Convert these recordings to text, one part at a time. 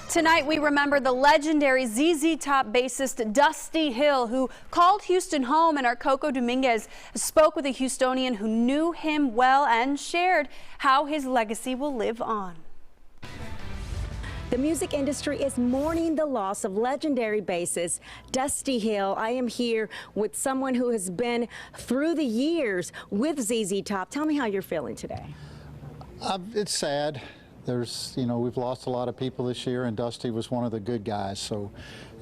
Tonight we remember the legendary ZZ Top bassist Dusty Hill, who called Houston home, and our Coco Dominguez spoke with a Houstonian who knew him well and shared how his legacy will live on. The music industry is mourning the loss of legendary bassist Dusty Hill. I am here with someone who has been through the years with ZZ Top. Tell me how you're feeling today. It's sad. We've lost a lot of people this year, and Dusty was one of the good guys, so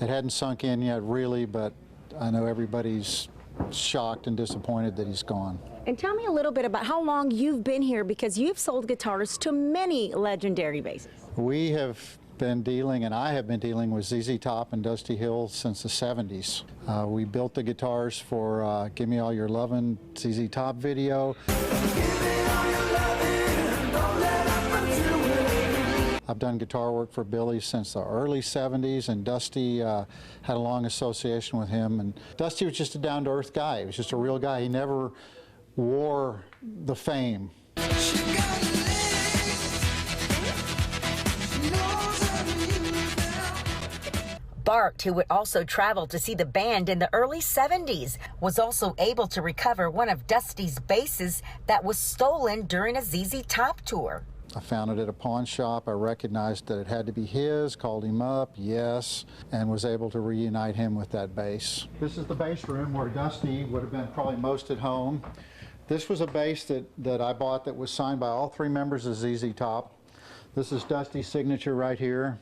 it hadn't sunk in yet really, but I know everybody's shocked and disappointed that he's gone. And tell me a little bit about how long you've been here, because you've sold guitars to many legendary bassists. We have been dealing, and I have been dealing with ZZ Top and Dusty Hill since the 70s. We built the guitars for Give Me All Your Lovin' ZZ Top video. I've done guitar work for Billy since the early 70s, and Dusty had a long association with him. And Dusty was just a down-to-earth guy. He was just a real guy. He never wore the fame. Bart, who would also travel to see the band in the early 70s, was also able to recover one of Dusty's basses that was stolen during a ZZ Top tour. I found it at a pawn shop. I recognized that it had to be his, called him up, yes, and was able to reunite him with that bass. This is the bass room where Dusty would have been probably most at home. This was a bass that I bought that was signed by all three members of ZZ Top. This is Dusty's signature right here.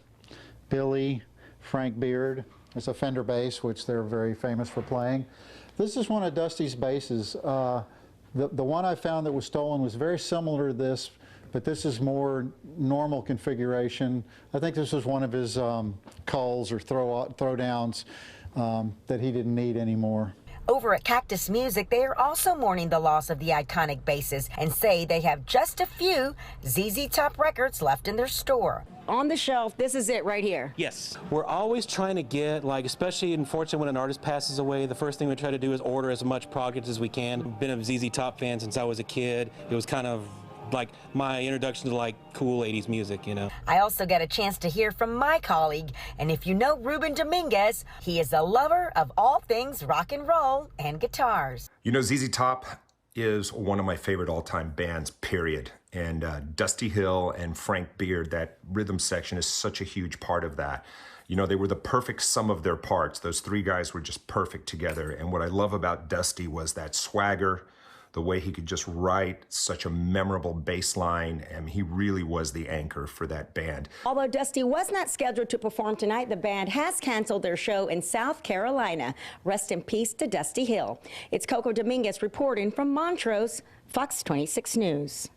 Billy, Frank Beard. It's a Fender bass, which they're very famous for playing. This is one of Dusty's basses. The one I found that was stolen was very similar to this, but this is more normal configuration. I think this was one of his culls or throwdowns that he didn't need anymore. Over at Cactus Music, they are also mourning the loss of the iconic basses and say they have just a few ZZ Top records left in their store. On the shelf, this is it right here. Yes. We're always trying to get, especially unfortunately when an artist passes away, the first thing we try to do is order as much product as we can. I've been a ZZ Top fan since I was a kid. It was kind of like my introduction to cool 80s music, you know. I also got a chance to hear from my colleague, and if you know RUBEN Dominguez, he is a lover of all things rock and roll and guitars. You know, ZZ Top is one of my favorite all-time bands, period. And Dusty Hill and Frank Beard, that rhythm section is such a huge part of that. You know, they were the perfect sum of their parts. Those three guys were just perfect together. And what I love about Dusty was that swagger, the way he could just write such a memorable bass line, and he really was the anchor for that band. Although Dusty was not scheduled to perform tonight, the band has canceled their show in South Carolina. Rest in peace to Dusty Hill. It's Coco Dominguez reporting from Montrose, Fox 26 News.